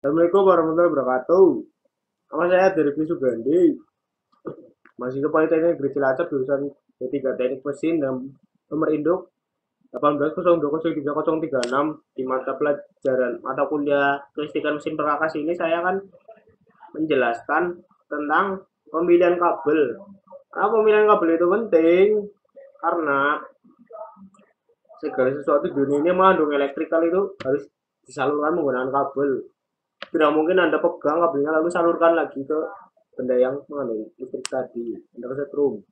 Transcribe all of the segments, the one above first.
Assalamualaikum warahmatullahi wabarakatuh. Nama saya Derek Sugandi, mahasiswa Politeknik Negeri Cilacap jurusan D3 Teknik Mesin dan nomor induk 18020336 di mata pelajaran mata kuliah kelistrikan mesin perkakas ini saya akan menjelaskan tentang pemilihan kabel. Nah, pemilihan kabel itu penting karena segala sesuatu di dunia ini mengandung elektrikal itu harus disalurkan menggunakan kabel. Tidak mungkin Anda pegang kabelnya lalu salurkan lagi ke benda yang mengandung listrik tadi, Anda kesetrum.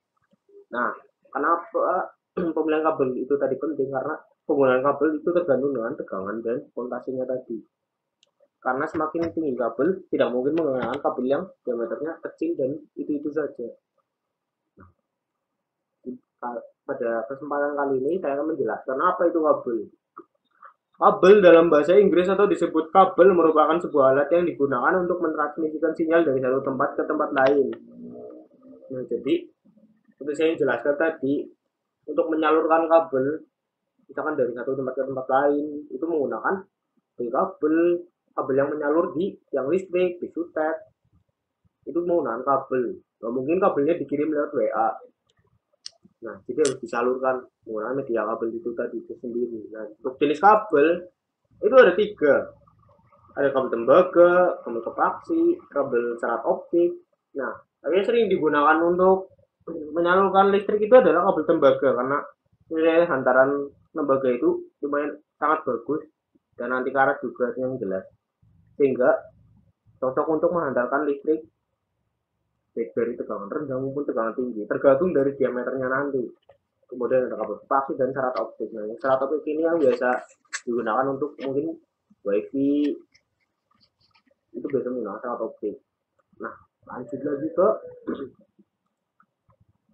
Nah, kenapa pemilihan kabel itu tadi penting? Karena penggunaan kabel itu tergantung dengan tegangan dan voltasenya tadi. Karena semakin tinggi kabel, tidak mungkin menggunakan kabel yang diameternya kecil dan itu saja. Pada kesempatan kali ini saya akan menjelaskan apa itu kabel. Kabel dalam bahasa Inggris atau disebut kabel merupakan sebuah alat yang digunakan untuk mentransmisikan sinyal dari satu tempat ke tempat lain. Nah, jadi seperti saya jelaskan tadi, untuk menyalurkan kabel, misalkan dari satu tempat ke tempat lain, itu menggunakan kabel, kabel yang menyalur di yang listrik, di sutet, itu menggunakan kabel. Nah, mungkin kabelnya dikirim lewat WA. Nah, jadi harus disalurkan menggunakan media kabel itu tadi itu sendiri. Nah, untuk jenis kabel itu ada tiga. Ada kabel tembaga, kabel koaksi, kabel serat optik. Nah, tapi yang sering digunakan untuk menyalurkan listrik itu adalah kabel tembaga karena nilai hantaran tembaga itu lumayan sangat bagus dan anti karat juga yang jelas, sehingga cocok untuk menghantarkan listrik baik dari tegangan rendah maupun tegangan tinggi tergantung dari diameternya nanti. Kemudian ada kabel koaksi dan serat optik. Nah, serat optik ini yang biasa digunakan untuk mungkin wifi, itu biasa menggunakan serat optik. Nah, lanjut lagi ke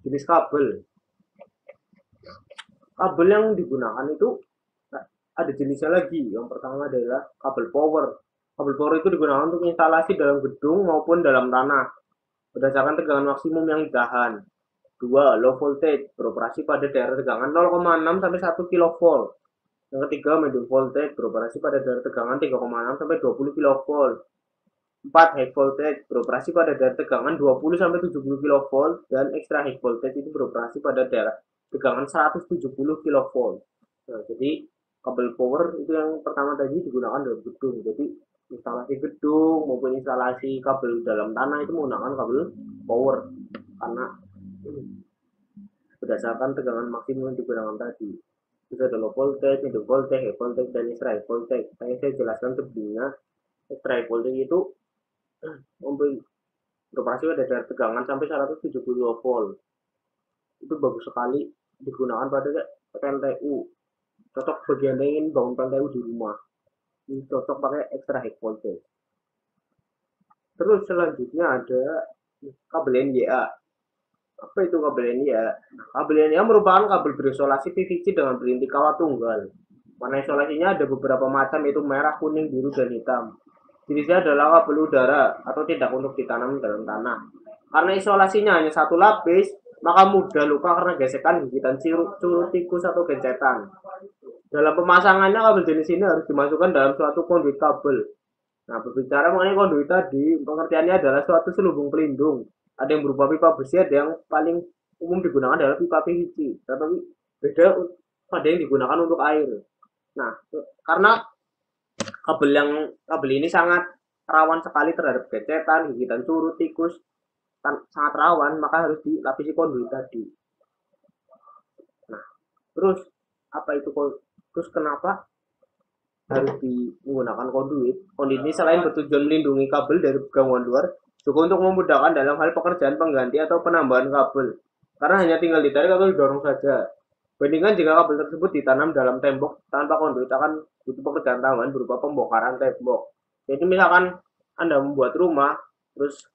jenis kabel. Kabel yang digunakan itu ada jenisnya lagi. Yang pertama adalah kabel power. Kabel power itu digunakan untuk instalasi dalam gedung maupun dalam tanah berdasarkan tegangan maksimum yang ditahan. Dua, low voltage, beroperasi pada daerah tegangan 0,6 sampai 1 kV. Yang ketiga, medium voltage, beroperasi pada daerah tegangan 3,6 sampai 20 kV. 4, high voltage, beroperasi pada daerah tegangan 20 sampai 70 kV, dan extra high voltage itu beroperasi pada daerah tegangan 170 kV. Nah, jadi kabel power itu yang pertama tadi digunakan dalam gedung. Jadi instalasi gedung maupun instalasi kabel dalam tanah itu menggunakan kabel power karena berdasarkan tegangan maksimum yang digunakan tadi. Terus ada low voltage, medium voltage, high voltage, dan extra high voltage. Saya jelaskan sebelumnya, extra high voltage itu beroperasi pada tegangan sampai 170 volt. Itu bagus sekali digunakan pada PLTU. Cocok bagi Anda yang ingin bangun PLTU di rumah. Ini cocok pakai extra high voltage. Terus selanjutnya ada kabel NYA. Apa itu kabel NYA? Kabel NYA merupakan kabel berisolasi PVC dengan berintik kawat tunggal. Warna isolasinya ada beberapa macam, yaitu merah, kuning, biru, dan hitam. Jenisnya adalah kabel udara atau tidak untuk ditanam dalam tanah. Karena isolasinya hanya satu lapis, maka mudah luka karena gesekan, gigitan curut tikus atau gencetan. Dalam pemasangannya, kabel jenis ini harus dimasukkan dalam suatu konduit kabel. Nah, berbicara mengenai konduit tadi, pengertiannya adalah suatu selubung pelindung. Ada yang berupa pipa besi, ada yang paling umum digunakan adalah pipa PVC. Tetapi beda pada yang digunakan untuk air. Nah, karena kabel ini sangat rawan sekali terhadap gecetan, gigitan curut, tikus, sangat rawan, maka harus dilapisi konduit tadi. Nah, terus apa itu terus kenapa harus menggunakan konduit? Konduit ini selain bertujuan melindungi kabel dari gangguan luar, juga untuk memudahkan dalam hal pekerjaan pengganti atau penambahan kabel. Karena hanya tinggal ditarik atau didorong saja. Bandingkan jika kabel tersebut ditanam dalam tembok tanpa konduit, akan butuh pekerjaan tambahan berupa pembongkaran tembok. Jadi misalkan Anda membuat rumah, terus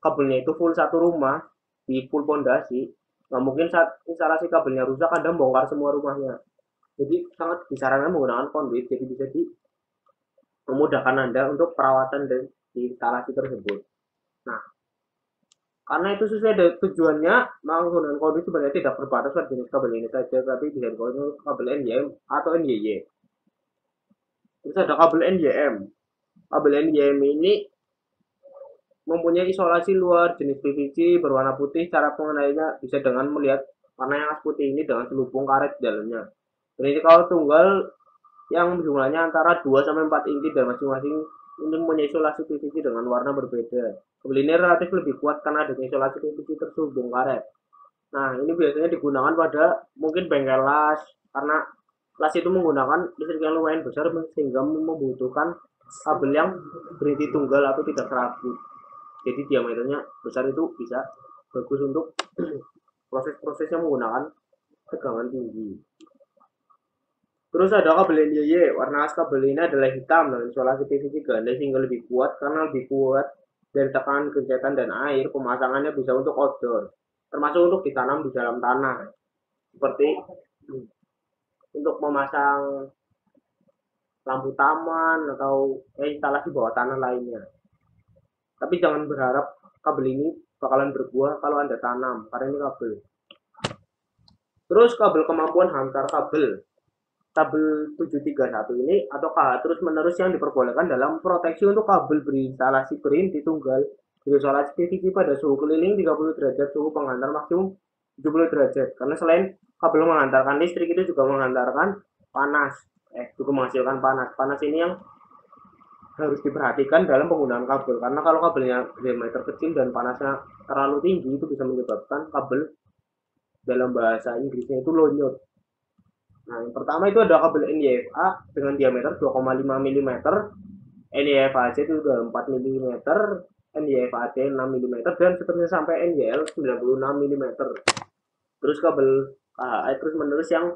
kabelnya itu full satu rumah, di full pondasi, nggak mungkin saat instalasi kabelnya rusak Anda bongkar semua rumahnya. Jadi sangat disarankan menggunakan konduit, jadi bisa memudahkan Anda untuk perawatan dan instalasi tersebut. Nah, karena itu sesuai dengan tujuannya, maka penggunaan konduit sebenarnya tidak berbatas pada jenis kabel ini saja, tapi bisa digunakan kabel NYM atau NYY. Terus ada kabel NYM. Kabel NYM ini mempunyai isolasi luar jenis PVC berwarna putih. Cara pengenainya bisa dengan melihat warna yang putih ini dengan selubung karet di dalamnya. Dan ini kalau tunggal yang jumlahnya antara 2 sampai 4 inci dan masing-masing ini mempunyai isolasi PVC dengan warna berbeda. Kabel ini relatif lebih kuat karena adanya isolasi PVC terselubung karet. Nah, ini biasanya digunakan pada mungkin bengkel las karena las itu menggunakan listrik yang lumayan besar sehingga membutuhkan kabel yang berhenti tunggal atau tidak serabut. Jadi diameternya besar itu bisa bagus untuk proses-proses yang menggunakan tegangan tinggi. Terus ada kabel NYY. Warna khas kabel ini adalah hitam dan isolasi PVC ganda sehingga lebih kuat karena lebih kuat dari tekanan gencatan dan air. Pemasangannya bisa untuk outdoor, termasuk untuk ditanam di dalam tanah, seperti untuk memasang lampu taman atau instalasi bawah tanah lainnya. Tapi jangan berharap kabel ini bakalan berbuah kalau Anda tanam, karena ini kabel. Terus kabel kemampuan hantar kabel. Kabel 731 ini atau KH terus menerus yang diperbolehkan dalam proteksi untuk kabel berinstalasi berhenti tunggal berisolasi PVC pada suhu keliling 30 derajat, suhu penghantar maksimum 70 derajat. Karena selain kabel mengantarkan listrik itu juga mengantarkan panas, juga menghasilkan panas. Panas ini yang harus diperhatikan dalam penggunaan kabel, karena kalau kabelnya diameter kecil dan panasnya terlalu tinggi itu bisa menyebabkan kabel dalam bahasa Inggrisnya itu lonyot. Nah, yang pertama itu ada kabel NYFA dengan diameter 2,5 mm, NYFAC itu sudah 4 mm, NYFAD 6 mm, dan seterusnya sampai NYL 96 mm. Terus kabel KHI terus menerus yang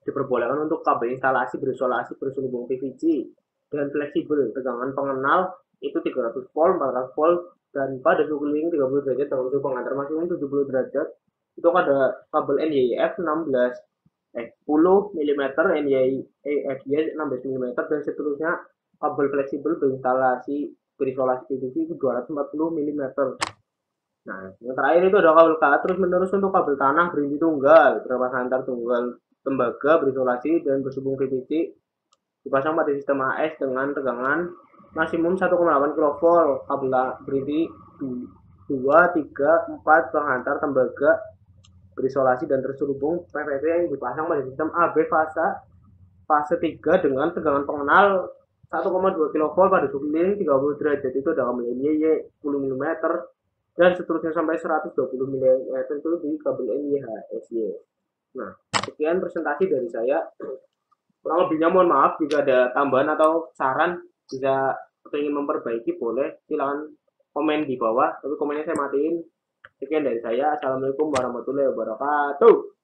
diperbolehkan untuk kabel instalasi berisolasi berselubung PVC dengan fleksibel. Tegangan pengenal itu 300 volt, 400 volt, dan pada suhu keliling 30 derajat dengan suhu pengantar maksimum 70 derajat. Itu ada kabel NYF 16 10 mm, NYFY 16 mm, dan seterusnya kabel fleksibel berinstalasi berisolasi PVC itu 240 mm. Nah, yang terakhir itu ada kabel KA terus menerus untuk kabel tanah berhenti tunggal, berapa antar tunggal tembaga berisolasi dan bersambung PVC dipasang pada sistem AS dengan tegangan maksimum 1,8 kV. Kabel berhenti 2, 3, 4 penghantar tembaga berisolasi dan terselubung PVC yang dipasang pada sistem AB fase 3 dengan tegangan pengenal 1,2 kV pada suhu keliling 30 derajat. Itu ada kabel NYY 10 mm dan seterusnya sampai 120 mm itu di kabel NYHSY. Nah, sekian presentasi dari saya. Kurang lebihnya mohon maaf. Jika ada tambahan atau saran bisa ingin memperbaiki, boleh silakan komen di bawah, tapi komennya saya matiin. Sekian dari saya. Assalamualaikum warahmatullahi wabarakatuh.